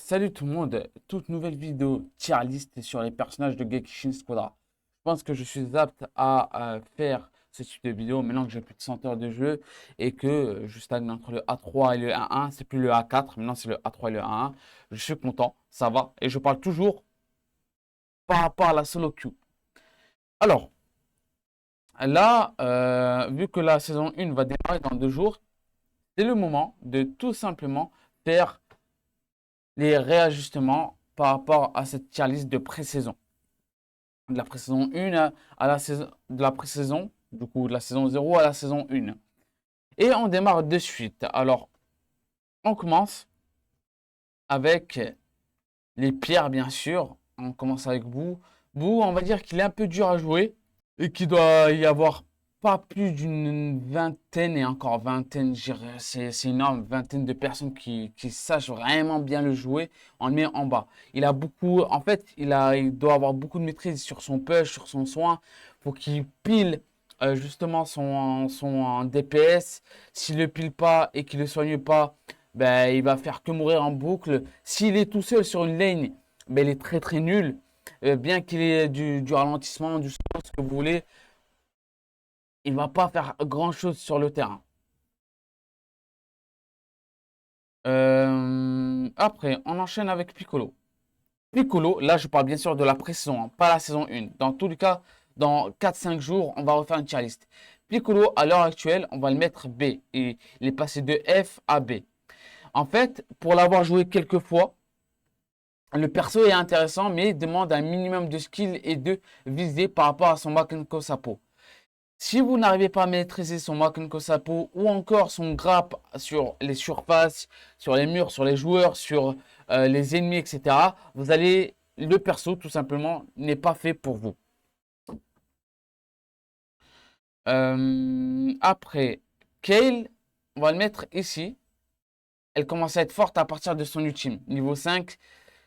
Salut tout le monde, toute nouvelle vidéo tier list sur les personnages de Genshin Squadra. Je pense que je suis apte à faire ce type de vidéo maintenant que j'ai plus de 100 heures de jeu et que je stagne entre le A3 et le A1. C'est plus le A4, maintenant c'est le A3 et le A1. Je suis content, ça va. Et je parle toujours par rapport à la solo queue. Alors, là, vu que la saison 1 va démarrer dans 2 jours, c'est le moment de tout simplement faire les réajustements par rapport à cette tier list de pré-saison. De la pré-saison 1 à la saison de la pré-saison, du coup de la saison 0 à la saison 1. Et on démarre de suite. Alors, on commence avec les pierres, bien sûr. On commence avec Boo. Boo, on va dire qu'il est un peu dur à jouer et qu'il doit y avoir pas plus d'une vingtaine, et encore vingtaine, je dirais, c'est énorme, vingtaine de personnes qui sachent vraiment bien le jouer. On le met en bas. Il a beaucoup, en fait, il doit avoir beaucoup de maîtrise sur son push, sur son soin. Faut qu'il pile justement son DPS. S'il le pile pas et qu'il le soigne pas, ben, il va faire que mourir en boucle. S'il est tout seul sur une lane, ben, il est très très nul. Bien qu'il ait du ralentissement, du slow, ce que vous voulez, il va pas faire grand-chose sur le terrain. Après, on enchaîne avec Piccolo. Piccolo, là, je parle bien sûr de la pré-saison, hein, pas la saison 1. Dans tous les cas, dans 4-5 jours, on va refaire une tier list. Piccolo, à l'heure actuelle, on va le mettre B. Et il est passé de F à B. En fait, pour l'avoir joué quelques fois, le perso est intéressant, mais il demande un minimum de skill et de visée par rapport à son Makenko Sapo. Si vous n'arrivez pas à maîtriser son Makenko Sapo ou encore son grappe sur les surfaces, sur les murs, sur les joueurs, sur les ennemis, etc., le perso tout simplement n'est pas fait pour vous. Après, Kale, on va le mettre ici. Elle commence à être forte à partir de son ultime. Niveau 5,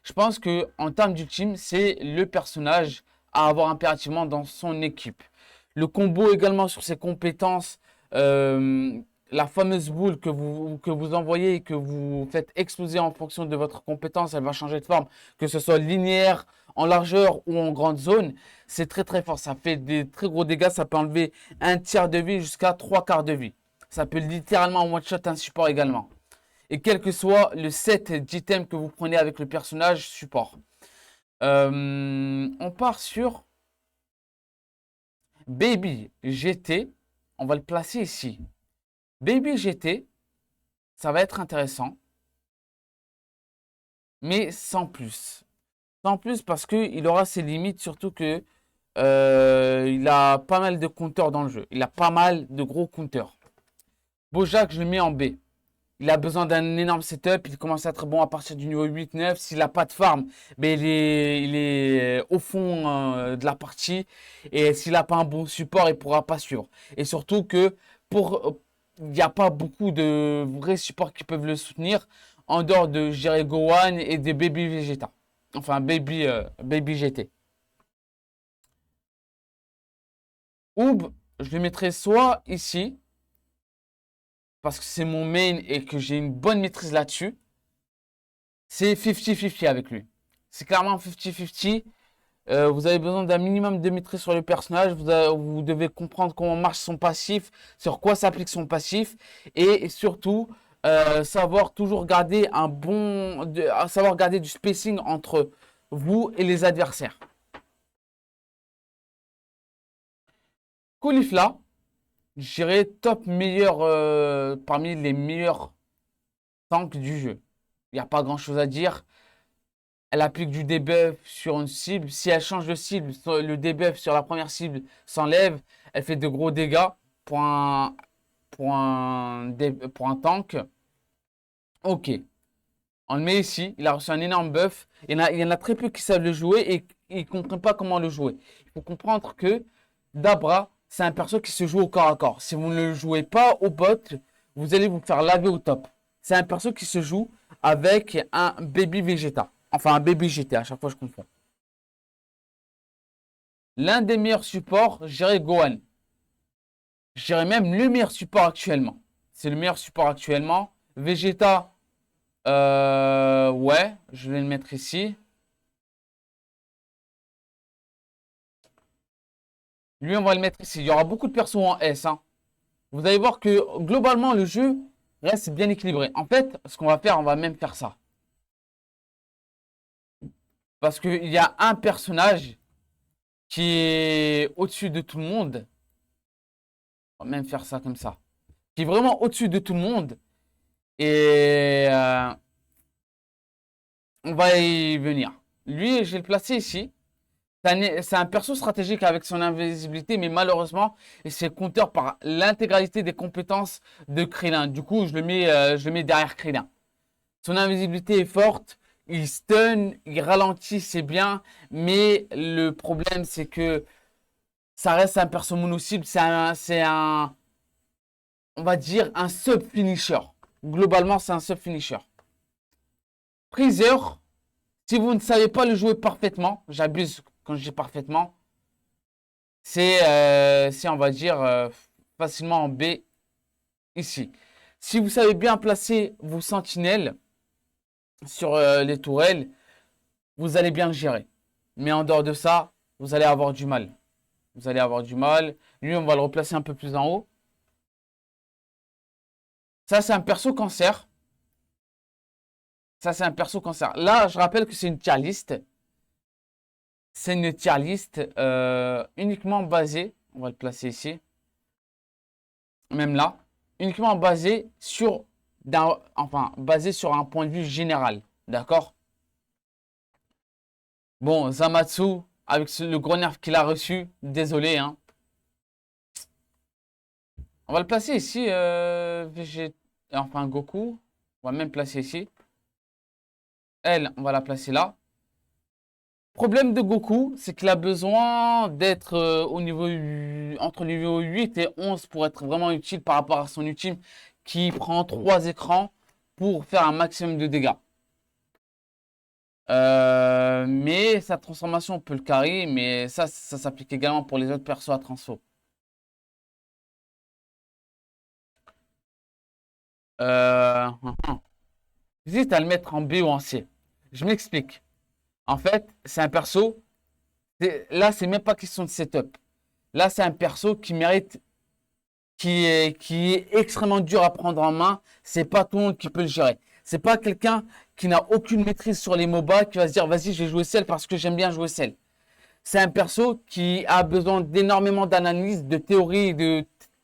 je pense que en termes d'ultime, c'est le personnage à avoir impérativement dans son équipe. Le combo également sur ses compétences, euh, la fameuse boule que vous envoyez et que vous faites exploser en fonction de votre compétence, elle va changer de forme, que ce soit linéaire, en largeur ou en grande zone, c'est très très fort. Ça fait des très gros dégâts, ça peut enlever un tiers de vie jusqu'à 3 quarts de vie. Ça peut littéralement one-shot un support également. Et quel que soit le set d'items que vous prenez avec le personnage support. On part sur Baby GT. On va le placer ici. Baby GT, ça va être intéressant, mais sans plus. Sans plus parce qu'il aura ses limites, surtout que il a pas mal de counters dans le jeu. Il a pas mal de gros counters. Bojack, je le mets en B. Il a besoin d'un énorme setup. Il commence à être bon à partir du niveau 8-9. S'il n'a pas de farm, ben il est au fond de la partie. Et s'il n'a pas un bon support, il ne pourra pas suivre. Et surtout que il n'y a pas beaucoup de vrais supports qui peuvent le soutenir en dehors de Jerry Gowan et de Baby Vegeta. Enfin, Baby GT. Oob, je le mettrai soit ici, parce que c'est mon main et que j'ai une bonne maîtrise là-dessus. C'est 50-50 avec lui. C'est clairement 50-50. Vous avez besoin d'un minimum de maîtrise sur le personnage. Vous devez comprendre comment marche son passif, sur quoi s'applique son passif. Et surtout, savoir toujours garder savoir garder du spacing entre vous et les adversaires. Caulifla, je dirais top meilleur parmi les meilleurs tanks du jeu. Il n'y a pas grand chose à dire. Elle applique du debuff sur une cible. Si elle change de cible, le debuff sur la première cible s'enlève. Elle fait de gros dégâts pour un tank. Ok. On le met ici. Il a reçu un énorme buff. Il y en a très peu qui savent le jouer et ils ne comprennent pas comment le jouer. Il faut comprendre que Dabra, c'est un perso qui se joue au corps à corps. Si vous ne le jouez pas au bot, vous allez vous faire laver au top. C'est un perso qui se joue avec un baby Vegeta. Enfin, un baby GT, à chaque fois je confonds. L'un des meilleurs supports, je dirais Gohan. Je dirais même le meilleur support actuellement. C'est le meilleur support actuellement. Vegeta, ouais, je vais le mettre ici. Lui, on va le mettre ici. Il y aura beaucoup de persos en S, hein. Vous allez voir que globalement, le jeu reste bien équilibré. En fait, ce qu'on va faire, on va même faire ça. Parce qu'il y a un personnage qui est au-dessus de tout le monde. On va même faire ça comme ça. Qui est vraiment au-dessus de tout le monde. Et on va y venir. Lui, je vais le placer ici. C'est un perso stratégique avec son invisibilité, mais malheureusement, c'est compteur par l'intégralité des compétences de Krillin. Du coup, je le mets derrière Krillin. Son invisibilité est forte, il stun, il ralentit, c'est bien, mais le problème, c'est que ça reste un perso mono-cible, on va dire, un sub-finisher. Globalement, c'est un sub-finisher. Freezer, si vous ne savez pas le jouer parfaitement, j'abuse quand je dis parfaitement, c'est on va dire, facilement en B, ici. Si vous savez bien placer vos sentinelles sur les tourelles, vous allez bien le gérer. Mais en dehors de ça, vous allez avoir du mal. Vous allez avoir du mal. Lui, on va le replacer un peu plus en haut. Ça, c'est un perso cancer. Ça, c'est un perso cancer. Là, je rappelle que c'est une tier list. C'est une tier list uniquement basée. On va le placer ici. Même là. Uniquement basée sur, basée sur un point de vue général. D'accord? Bon, Zamatsu, avec le gros nerf qu'il a reçu, désolé, hein. On va le placer ici, enfin Goku. On va même placer ici. Elle, on va la placer là. Problème de Goku, c'est qu'il a besoin d'être au niveau entre le niveau 8 et 11 pour être vraiment utile par rapport à son ultime qui prend 3 écrans pour faire un maximum de dégâts. Mais sa transformation peut le carry, mais ça s'applique également pour les autres persos à transfo. J'hésite à le mettre en B ou en C. Je m'explique. En fait, c'est un perso. Là, c'est même pas question de setup. Là, c'est un perso qui mérite, qui est extrêmement dur à prendre en main. C'est pas tout le monde qui peut le gérer. C'est pas quelqu'un qui n'a aucune maîtrise sur les MOBA qui va se dire vas-y, je vais jouer celle parce que j'aime bien jouer celle. C'est un perso qui a besoin d'énormément d'analyse, de théorie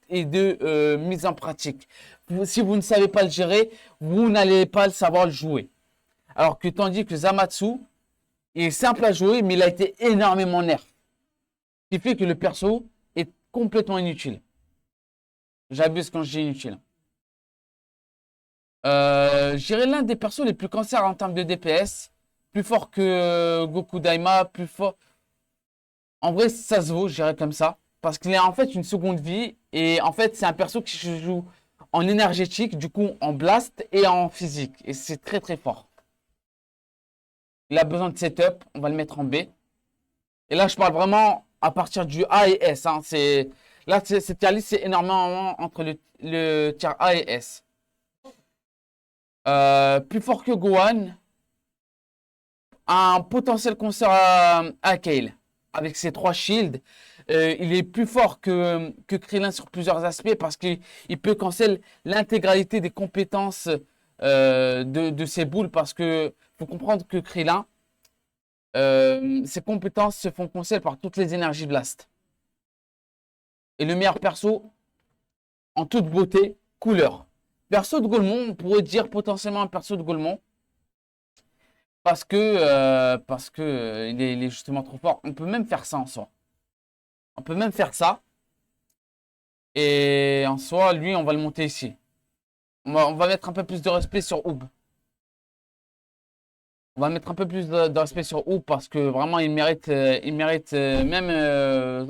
et de mise en pratique. Si vous ne savez pas le gérer, vous n'allez pas le savoir le jouer. Alors que tandis que Zamatsu, il est simple à jouer, mais il a été énormément nerf. Ce qui fait que le perso est complètement inutile. J'abuse quand je dis inutile. Je dirais l'un des persos les plus cancers en termes de DPS. Plus fort que Goku Daima, plus fort. En vrai, ça se vaut, je dirais comme ça. Parce qu'il a en fait une seconde vie. Et en fait, c'est un perso qui se joue en énergétique, du coup en blast et en physique. Et c'est très très fort. Il a besoin de setup, on va le mettre en B. Et là, je parle vraiment à partir du A et S, hein. Là, cette tier list, c'est énormément entre le tier A et S. Plus fort que Gohan. Un potentiel concert à Kale. Avec ses 3 shields. Il est plus fort que Krillin sur plusieurs aspects parce qu'il peut cancel l'intégralité des compétences de ses boules. Parce que faut comprendre que Krillin, ses compétences se font cancel par toutes les énergies blast. Et le meilleur perso, en toute beauté, couleur. Perso de Golemon, on pourrait dire potentiellement un perso de Golemon. Parce que il est justement trop fort. On peut même faire ça en soi. On peut même faire ça. Et en soi, lui, on va le monter ici. On va mettre un peu plus de respect sur Oob. On va mettre un peu plus de respect sur Oob parce que vraiment, il mérite même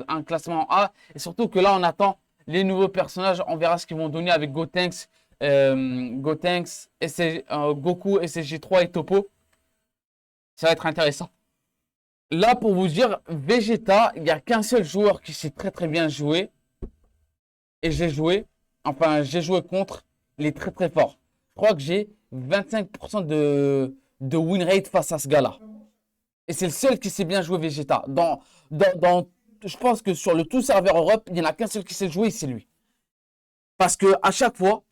un classement A. Et surtout que là, on attend les nouveaux personnages. On verra ce qu'ils vont donner avec Gotenks, Goku, SSJ3 et Topo. Ça va être intéressant. Là, pour vous dire, Vegeta, il n'y a qu'un seul joueur qui sait très très bien jouer. Et j'ai joué contre. Il est très très fort. Je crois que j'ai 25% de win rate face à ce gars-là. Et c'est le seul qui sait bien jouer Vegeta. Je pense que sur le tout serveur Europe, il n'y en a qu'un seul qui sait jouer, c'est lui. Parce que à chaque fois,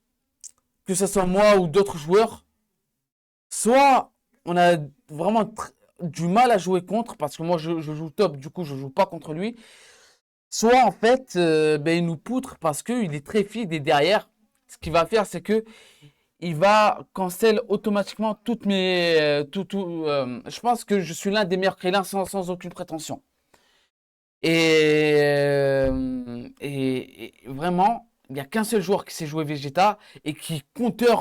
que ce soit moi ou d'autres joueurs, soit on a vraiment du mal à jouer contre, parce que moi je joue top, du coup je joue pas contre lui. Soit en fait, ben, il nous poutre parce qu'il est très feed et derrière, ce qu'il va faire, c'est que il va cancel automatiquement toutes mes. Je pense que je suis l'un des meilleurs Krillin sans aucune prétention. Et vraiment, il n'y a qu'un seul joueur qui sait jouer Vegeta et qui counter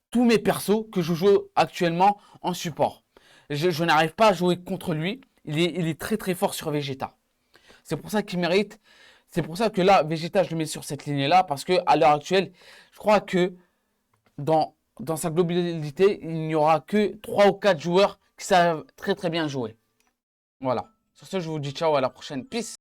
tous mes persos que je joue actuellement en support. Je n'arrive pas à jouer contre lui. Il est très très fort sur Vegeta. C'est pour ça qu'il mérite. C'est pour ça que là, Vegeta, je le mets sur cette ligne-là. Parce que à l'heure actuelle, je crois que dans sa globalité, il n'y aura que 3 ou 4 joueurs qui savent très très bien jouer. Voilà. Sur ce, je vous dis ciao, à la prochaine. Peace.